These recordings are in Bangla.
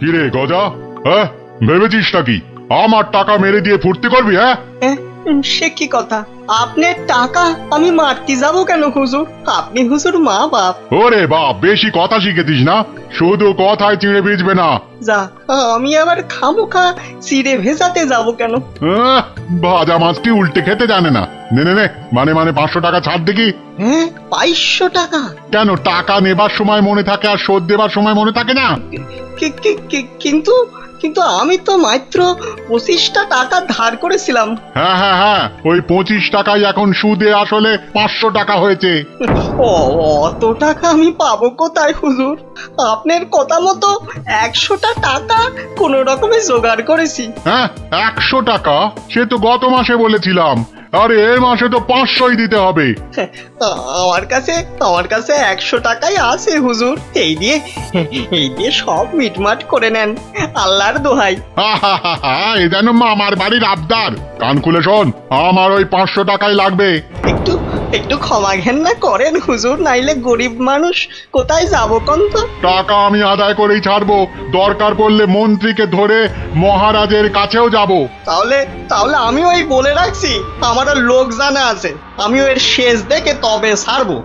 কিরে গজা, হ্যাঁ ভেবেছিস নাকি আমার টাকা মেরে দিয়ে ফুর্তি করবি? হ্যাঁ সে কি কথা? আপনার টাকা আমি মারতে যাব কেন হুজুর? আপনি হুজুর মা বাপ। ওরে বাপ, বেশি কথা শিখেছিস না, শুধু কথায় চিড়ে ভিজবে না। যা, আমি আবার খামোখা চিড়ে ভেজাতে যাব কেন? ভাজা মাছ কি উল্টে খেতে জানে না? নে নে নে, মানে 500 টাকা ছাড় দেখি। হ্যাঁ 500 টাকা? কেন, টাকা নেবার সময় মনে থাকে আর শোধ দেবার সময় মনে থাকে না? কিন্তু কিন্তু আমি তো মাত্র 25টা টাকা ধার করেছিলাম। হ্যাঁ হ্যাঁ হ্যাঁ, ওই 25 টাকাই এখন সুদে আসলে 500 টাকা হয়েছে। অত টাকা আমি পাবো কোথায় হুজুর? আপনার কথা মতো 100টা টাকা কোন রকমে জোগাড় করেছি। হ্যাঁ 100 টাকা? সে তো গত মাসে বলেছিলাম। আরে এই মাসে তো 500ই দিতে হবে। আমার কাছে 100 টাকাই আছে হুজুর। এই দিয়ে সব মিটমাট করে নেন, আল্লাহর দোহাই। এ যেন মামার বাড়ির আবদার। কান খুলে শোন, আমার ওই 500 টাকাই লাগবে। একটু ক্ষমা ঘেন্না করেন হুজুর, নাইলে গরিব মানুষ কোথায় যাবো কোন? তো টাকা আমি আদায় করেই ছাড়বো, দরকার পড়লে মন্ত্রীকে ধরে মহারাজের কাছেও যাব। তাহলে আমি ওই বলে রাখছি, আমারও লোক জানা আছে, আমি ওর শেষ দেখে তবে ছাড়বো।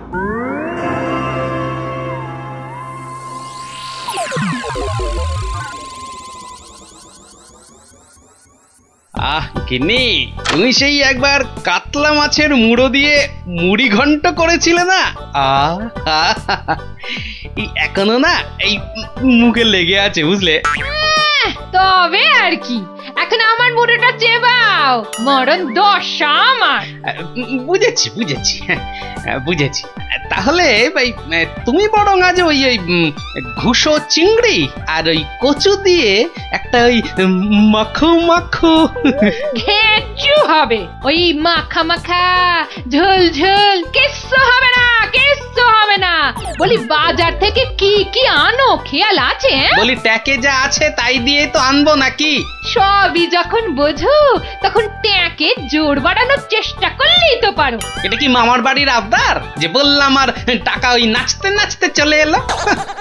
গিন্নি, তুমি সেই একবার কাতলা মাছের মুড়ো দিয়ে মুড়ি ঘন্ট করেছিলে না? এখনো না এই মুখে লেগে আছে, বুঝলে? তবে আর কি, এখন আমার মুড়োটা চেবাও, মরণ দশা আমার। বুঝেছি। তাহলে ভাই তুমি বরং আজ ওই ঘুষো চিংড়ি আর ওই কচু দিয়ে একটা ওই মাখো ঘেঁচু হবে। ওই মাখা ঝোল কিচ্ছু হবে না। বলি বাজার থেকে কি আনো খেয়াল আছে? বলি ট্যাকে যা আছে তাই দিয়ে তো আনবো নাকি? সবই যখন বোঝো তখন ট্যাকে জোর বাড়ানোর চেষ্টা করলেই তো পারো। এটা কি মামার বাড়ির আবদার যে বললাম আর টাকা ওই নাচতে নাচতে চলে এলো?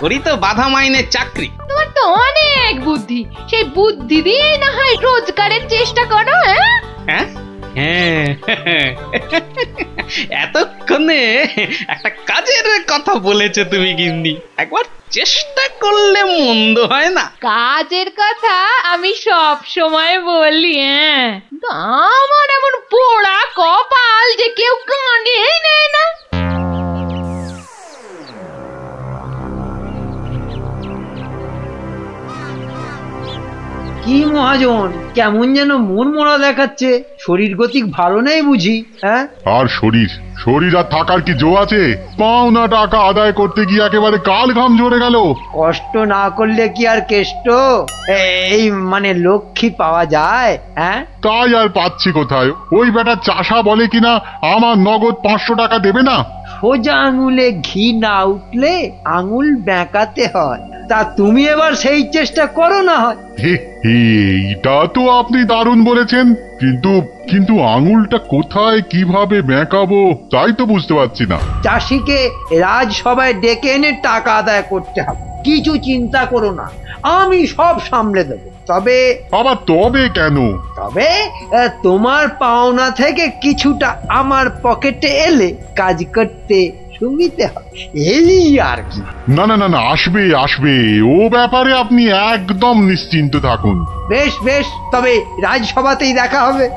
ওরই তো বাধা মাইনের চাকরি। তোমার তো অনেক বুদ্ধি, সেই বুদ্ধি দিয়ে না হয় রোজগারের চেষ্টা করো। হ্যাঁ এতক্ষণে একটা কাজের কথা বলেছো তুমি গিন্নি, একবার চেষ্টা করলে মন্দ হয় না। কাজের কথা আমি সব সময় বলি, কিন্তু আমার এমন পোড়া কপাল যে কেউ কানেই নেয় না। কি মহাজন, কেমন যেন মন মরা দেখাচ্ছে, শরীর গতিক ভালো নেই বুঝি? হ্যাঁ, আর শরীর আর থাকার কি জো আছে? পাওনা টাকা আদায় করতে গিয়ে একেবারে কাল ঘাম ঝরে গেল। কষ্ট না করলে কি আর কেষ্ট এই মানে লক্ষ্মী পাওয়া যায়? হ্যাঁ, তাই আর পাচ্ছি কোথায়? ওই বেটা চাষা বলে কিনা আমার নগদ 500 টাকা দেবে না। সোজা আঙুলে ঘি না উঠলে আঙুল বেঁকাতে হয়। তা তুমি এবার সেই চেষ্টা করো না হয়। এইটা তো আপনি দারুণ বলেছেন, কিন্তু আঙুলটা কোথায় কিভাবে বেঁকাবো তাই তো বুঝতে পারছি না। চাষিকে রাজসভায় ডেকে এনে টাকা আদায় করতে হবে, কিছু চিন্তা করো না, আমি সব সামলে দেবো। তবে কেন? তবে তোমার পাওনা থেকে কিছুটা আমার পকেটে এলে কাজ করতে সুবিধে হবে, এই আর কি। না, আসবে ও ব্যাপারে আপনি একদম নিশ্চিন্ত থাকুন। বেশ, তবে রাজসভাতেই দেখা হবে।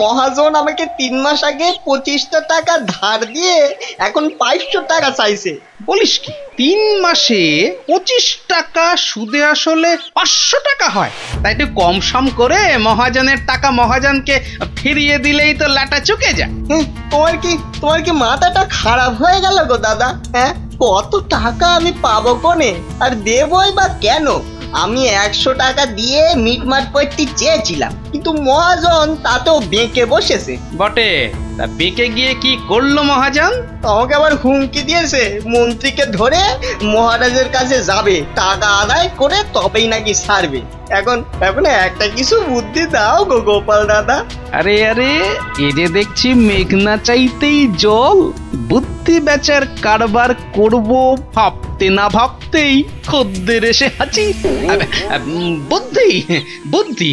মহাজন আমাকে 3 মাস আগে 25টা টাকা ধার দিয়ে এখন 500 টাকা চাইছে। বলিস কি, 3 মাসে 25 টাকা সুদে আসলে 500 টাকা হয়? তাই একটু কম সম করে মহাজনের টাকা মহাজনকে ফিরিয়ে দিলেই তো লাটা চুকে যায়। তোমার কি মাথাটা খারাপ হয়ে গেল গো দাদা? হ্যাঁ, কত টাকা আমি পাবো কোনে, আর দেবই বা কেন? আমি 100 টাকা দিয়ে মিটমাট করতে চেয়েছিলাম, কিন্তু মহাজন তাতেও বেঁকে বসেছে। বটে, তা বেঁকে গিয়ে কি করলো মহাজন? আমাকে আবার হুমকি দিয়েছে, মন্ত্রীকে ধরে মহারাজের কাছে যাবে, টাকা আদায় করে তবেই নাকি ছাড়বে। এখন এখন একটা কিছু বুদ্ধি দাও গো গোপাল দাদা। আরে আরে, এ যে দেখছি মেঘনা চাইতেই জল। বুদ্ধি বেচার কারবার করব ভাবতে না ভাবতেই খদ্দের এসে হাজির। বুদ্ধি বুদ্ধি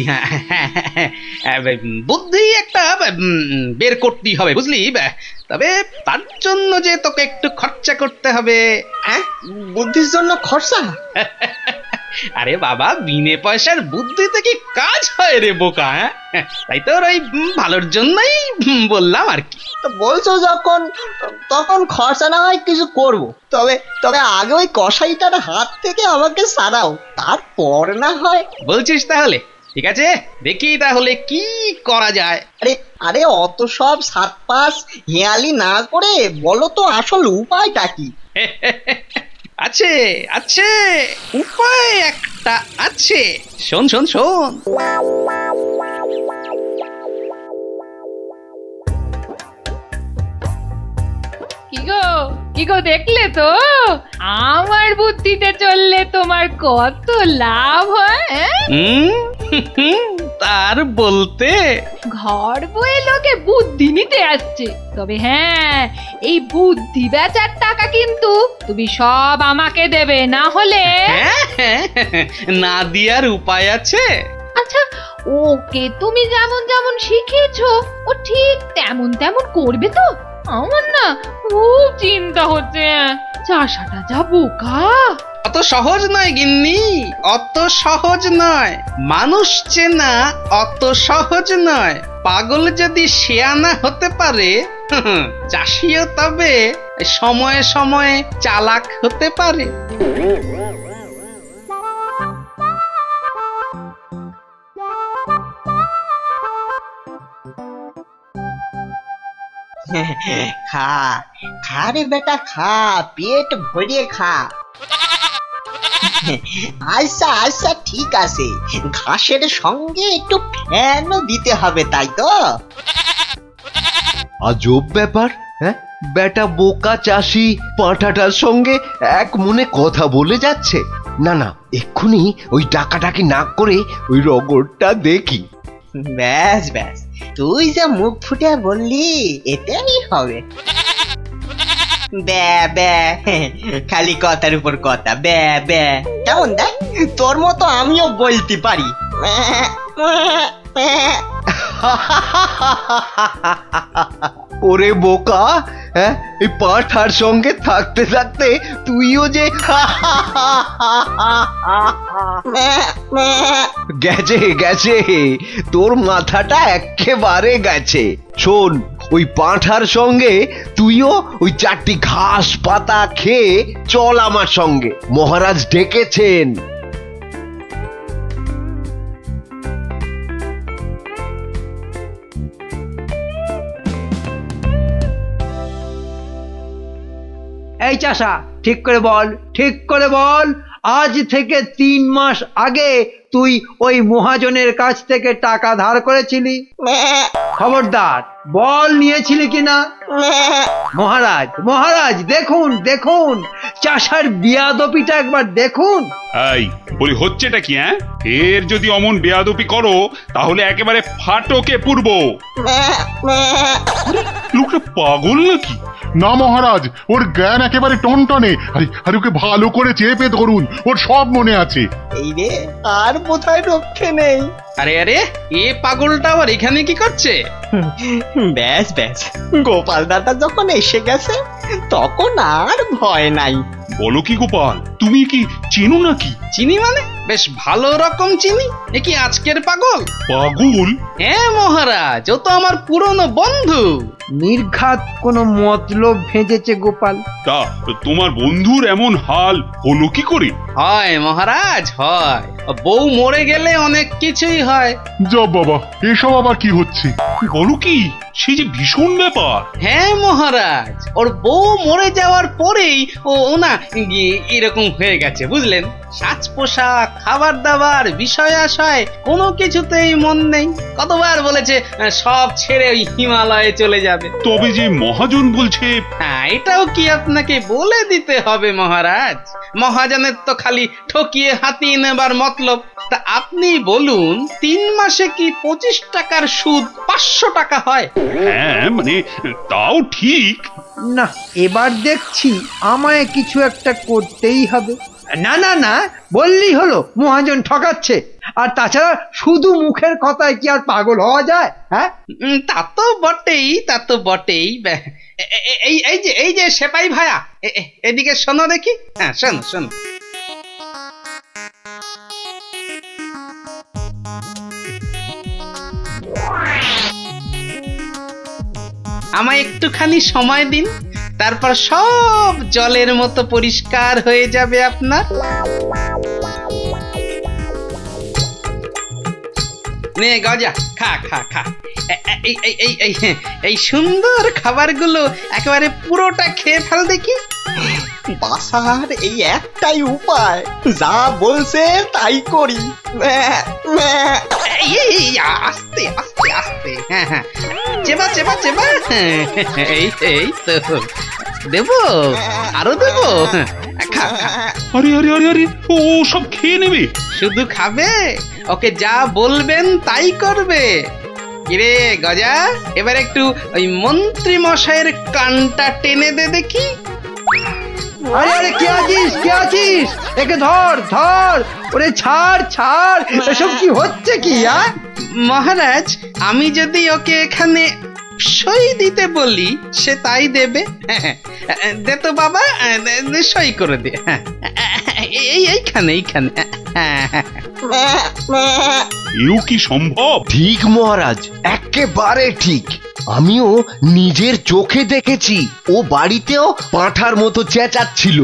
বুদ্ধি একটা বের করতেই হবে, বুঝলি? তবে তার জন্য যে তোকে একটু খরচা করতে হবে। হ্যাঁ, বুদ্ধির জন্য খরচা? আরে বাবা, বিনে পয়সার বুদ্ধিতে কি কাজ হয় রে বোকা? তাই তো ওই ভালোর জন্যই বললাম আর কি। তো বলছো যখন, তখন খরচা না হয় কিছু করব। তবে তবে আগে ওই কসাইটার হাত থেকে আমাকে সারাও, তারপর না হয়। বলছিস তাহলে? ঠিক আছে, দেখি তাহলে কি করা যায়। আরে আরে, অত সব সাত পাঁচ হেয়ালি না করে বলো তো আসল উপায়টা কি? আছে আছে, উপায় একটা আছে। শোন শোন শোন। কি গো দেখলে তো আমার বুদ্ধিতে চললে তোমার কত লাভ হয়? তার বলতে ঘর বয়ে লোকে বুদ্ধি নিতে আসছে, তবে হ্যাঁ, এই বুদ্ধি বেচার টাকা কিন্তু তুমি সব আমাকে দেবে, না হলে না দিয়ার উপায় আছে। আচ্ছা, ওকে তুমি যেমন যেমন শিখিয়েছো ও ঠিক তেমন তেমন করবে তো? আমার না খুব চিন্তা হচ্ছে, চাষাটা যা বোকা। অত সহজ নয় গিন্নি, অত সহজ নয়। মানুষ চেনা অত সহজ নয়। পাগল যদি শেয়ানা হতে পারে, চাষিও তবে সময়ে সময়ে চালাক হতে পারে। খা খা রে বেটা, খা, পেট ভরিয়ে খা। আচ্ছা আচ্ছা, ঠিক আছে, ঘাসের সঙ্গে একটু ফ্যানও দিতে হবে, তাই তো? আজব ব্যাপার, হ্যাঁ? বেটা বোকা চাষি পাঁঠাটার সঙ্গে এক মনে কথা বলে যাচ্ছে। না না, এক্ষুনি ওই ডাকাডাকি না করে ওই রগরটা দেখি। ব্যাস ব্যাস, তুই যা মুখ ফুটে বললি এটাই হবে। ব্যা ব্যা, খালি কথার উপর কথা, ব্যা ব্যা। কেমন দেখ, তোর মতো আমিও বলতে পারি। ওরে বোকা, হ্যাঁ, এই পাঁঠার সঙ্গে থাকতে থাকতে তুইও যে গেছে গেছে, তোর মাথাটা একেবারে গেছে। শোন, ওই পাঁঠার সঙ্গে তুইও ওই 4টি ঘাস পাতা খেয়ে চল আমার সঙ্গে, মহারাজ ডেকেছেন। এই চাষা, ঠিক করে বল, ঠিক করে বল, আজ থেকে 3 মাস আগে তুই ওই মহাজনের কাছ থেকে টাকা ধার করেছিলি? খবরদার বল, নিয়েছিলি কিনা? মহারাজ মহারাজ, দেখুন দেখুন, চাষার বিয়াদপিটা একবার দেখুন। এই বলি, হচ্ছেটা কি? এর যদি অমন বেয়াদপি করো তাহলে একেবারে ফাটকে পুরব। লোকটা পাগল নাকি? না মহারাজ, ওর জ্ঞান একেবারে টনটনে। আরে ওকে ভালো করে চেপে ধরুন, ওর সব মনে আছে। এই রে, আর বোধহয় রক্ষে নেই। আরে আরে, এ পাগলটা আবার এখানে কি করছে? ব্যাস ব্যাস, গোপাল দাদা যখন এসে গেছে তখন আর ভয় নাই। বলো কি গোপাল, তুমি কি চেনো নাকি? চিনি মানে? বেশ ভালো রকম চিনি। এ কি আজকের পাগল? পাগল? হ্যাঁ মহারাজ, ও তো আমার পুরনো বন্ধু। নির্ঘাত কোনো মতলব ভেজেছে গোপাল। তা তোমার বন্ধুর এমন হাল হলো কি করে? হয় মহারাজ, হয়। বউ মরে গেলে অনেক কিছুই হয়। যা বাবা, এসব আবার কি হচ্ছে? বলো কি, সে যে ভীষণ ব্যাপার। হ্যাঁ মহারাজ, ওর বউ মরে যাওয়ার পরেই ও না এরকম হয়ে গেছে, বুঝলেন? সাজ পোশাক, খাবার দাবার, বিষয় আশয় কোনো কিছুতেই মন নেই। কতবার বলেছে সব ছেড়ে ওই হিমালয়ে চলে যাবে। তবে যে মহাজন বলছে, হ্যাঁ, এটাও কি আপনাকে বলে দিতে হবে মহারাজ? মহাজনের তো খালি ঠকিয়ে হাতিয়ে নেবার মতলব। তা আপনি বলুন, 3 মাসে কি 25 টাকার সুদ 500 টাকা হয়? হ্যাঁ মানে তাও ঠিক। না, এবার দেখছি আমায় কিছু একটা করতেই হবে। না না না, বললেই হলো মহাজন ঠকাচ্ছে। আর তাছাড়া শুধু মুখের কথায় কি আর পাগল হওয়া যায়? হ্যাঁ, তা তো বটেই, তা তো বটেই। এই যে সেপাই ভায়া, এদিকে শোনো দেখি। হ্যাঁ, শোনো শোনো। আমায় একটুখানি সময় দিন, তারপর সব জলের মতো পরিষ্কার হয়ে যাবে আপনার। নে গজা, খা খা খা। এই সুন্দর খাবারগুলো একেবারে পুরোটা খেয়ে ফেল দেখি। বাসার এই একটাই উপায়, যা বলছে তাই করি। আস্তে আস্তে আস্তে। হ্যাঁ হ্যাঁ, চেবা চেবা চেবা। এই তো দেবো, আরো দেবো। খা খা। আরে আরে আরে আরে, ও সব খেয়ে নেবে? শুধু খাবে? ওকে যা বলবেন তাই করবে। কিরে গজা, এবার একটু ওই মন্ত্রী মশাইয়ের কানটা টেনে দে দেখি। আরে আরে, কে আছিস, কে আছিস? একে ধর ধর। ওরে ছাড় ছাড়, এসব কি হচ্ছে কি? মহারাজ, আমি যদি ওকে এখানে সই দিতে বলি সে তাই দেবে। দে তো বাবা, সই করে দে। এইখানে এইখানে। এও কি সম্ভব? ঠিক মহারাজ, একেবারে ঠিক। আমিও নিজের চোখে দেখেছি। ও বাড়িতেও পাঁঠার মতো চেঁচাচ্ছিল।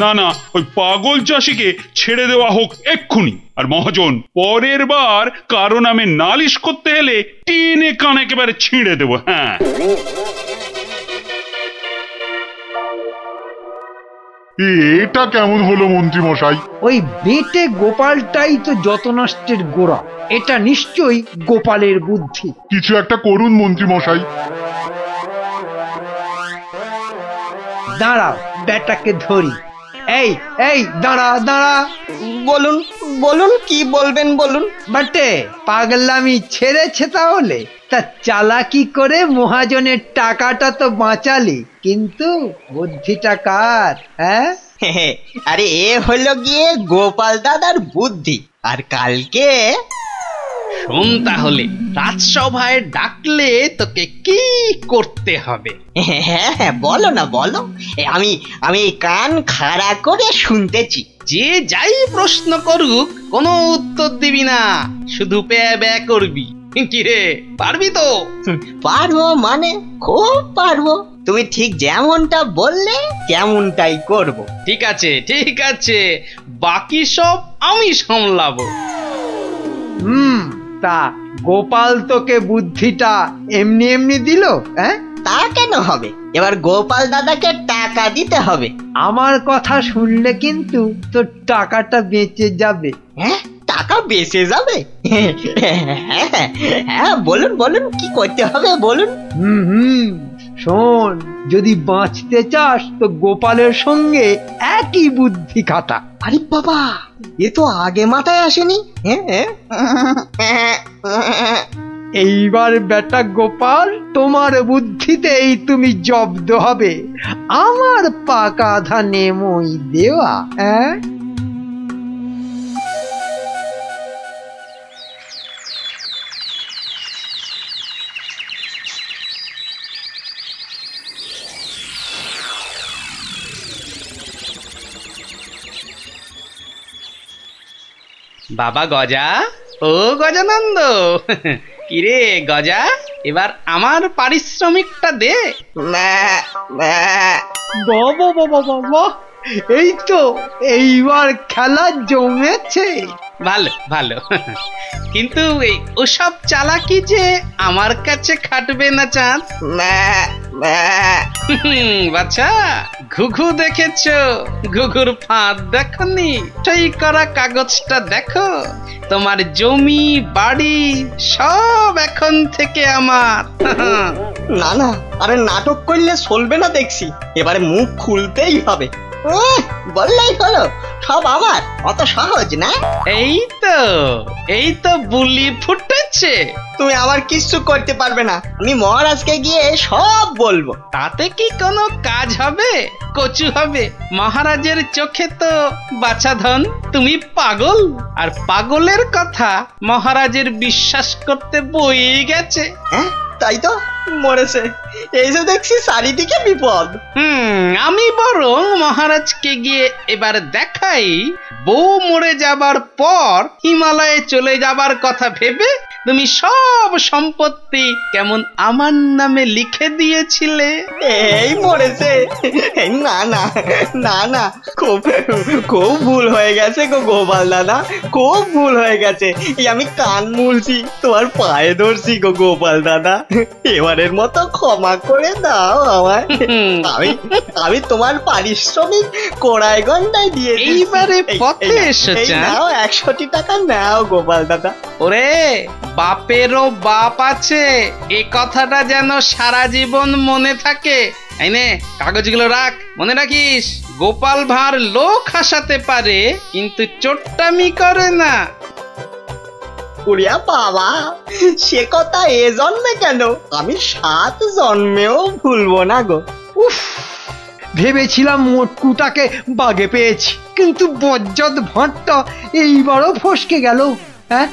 না না, ওই পাগল চাষিকে ছেড়ে দেওয়া হোক এক্ষুনি। আর মহাজন, পরের বার কারো নামে নালিশ করতে এলে টেনে কান একেবারে ছিঁড়ে দেবো। হ্যাঁ, এটা কেমন হলো মন্ত্রী মশাই? ওই বেটে গোপালটাই তো যত নষ্টের গোড়া। এটা নিশ্চয়ই গোপালের বুদ্ধি। কিছু একটা করুন মন্ত্রী মশাই। দাঁড়াও, বেটাকে ধরি। এই এই, দাঁড়া দাঁড়া। বলুন বলুন, কি বলবেন বলুন। বাটে, পাগলামি ছেড়েছে তাহলে? তা চালাকি করে মহাজনের টাকাটা তো বাঁচালি, কিন্তু বুদ্ধিটা কার? হ্যাঁ, আরে এ হলো গিয়ে গোপাল দাদার বুদ্ধি। আর কালকে শোন তাহলে, রাজসভায় ডাকলে তোকে কি করতে হবে? হ্যাঁ, বলো না বলো। আমি কান খাড়া করে শুনতেছি। যে যাই প্রশ্ন করুক কোনো উত্তর দিবি না, শুধু প্যা ব্যা করবি। কিরে, পারবি তো? পারবো মানে খুব পারবো। তুমি ঠিক যেমনটা বললে তেমনটাই করব। ঠিক আছে ঠিক আছে, বাকি সব আমি সামলাবো। তা গোপাল তোকে বুদ্ধিটা এমনি এমনি দিল? হ্যাঁ, তা কেন হবে? এবার গোপাল দাদাকে টাকা দিতে হবে। আমার কথা শুনলে কিন্তু তোর টাকাটা বেঁচে যাবে। হ্যাঁ, টাকা বেঁচে যাবে? হ্যাঁ, বলুন বলুন, কি করতে হবে বলুন। শোন, যদি বাঁচতে চাস তো গোপালের সঙ্গে একই বুদ্ধি খাটা। আরে বাবা, এ তো আগে মাথায় আসেনি। এইবার বেটা গোপাল, তোমার বুদ্ধিতেই তুমি জব্দ হবে। আমার পাকা ধানে মই দেওয়া। হ্যাঁ, বাবা গজা, ও গজানন্দ, কিরে গজা, এবার আমার পারিশ্রমিকটা দে। বাবা বাবা বাবা, এই তো এইবার খেলা জমেছে। ভালো ভালো, কিন্তু ওসব চালাকি যে আমার কাছে খাটবে না চাঁদ। বাচ্চা, ঘুঘু দেখেছ? ঘুঘুর ফাঁদ দেখনি? সই করা কাগজটা দেখো। তোমার জমি বাড়ি সব এখন থেকে আমার। না না, আরে নাটক করলে চলবে না দেখছি, এবারে মুখ খুলতেই হবে। বললেই হলো সব আমার, অত সহজ না। এই তো বুলি ফুটেছে। তুমি আমার কিচ্ছু করতে পারবে না, আমি মহারাজকে গিয়ে সব বলবো। তাতে কি কোনো কাজ হবে? কচু হবে। মহারাজের চোখে তো বাছাধন তুমি পাগল, আর পাগলের কথা মহারাজের বিশ্বাস করতে বই গেছে। হ্যাঁ তাই তো, মরেছে। এই যে দেখছি চারিদিকে বিপদ। আমি বরং মহারাজকে গিয়ে এবার দেখাই, বউ মরে যাবার পর হিমালয়ে চলে যাবার কথা ভেবে তুমি সব সম্পত্তি কেমন আমার নামে লিখে দিয়েছিলে। এই মরেছে। না না না না, খুব খুব ভুল হয়ে গেছে গো গোপাল দাদা, খুব ভুল হয়ে গেছে। এই আমি কান মুলছি, তোমার পায়ে ধরছি গো গোপাল দাদা, এবারের মতো ক্ষমা করে দাও আমায়। আমি তোমার পারিশ্রমিক কোড়াই গন্ডায় দিয়ে দিচ্ছি। এইবারে পথে এসেছে। নাও 100 টাকা নাও গোপাল দাদা। ওরে, বাপেরও বাপ আছে, এ কথাটা যেন সারা জীবন মনে থাকে। এই নে কাগজগুলো রাখ, মনে রাখিস গোপাল ভাঁড় লোক হাসাতে পারে কিন্তু চোট্টামি করে না। উড়িয়া বাবা, সে কথা এ জন্মে কেন, আমি 7 জন্মেও ভুলবো না গো। উফ, ভেবেছিলাম মোটকুটাকে বাগে পেয়েছি, কিন্তু বজ্জত ভাঁড়টা এইবারও ফসকে গেল। হ্যাঁ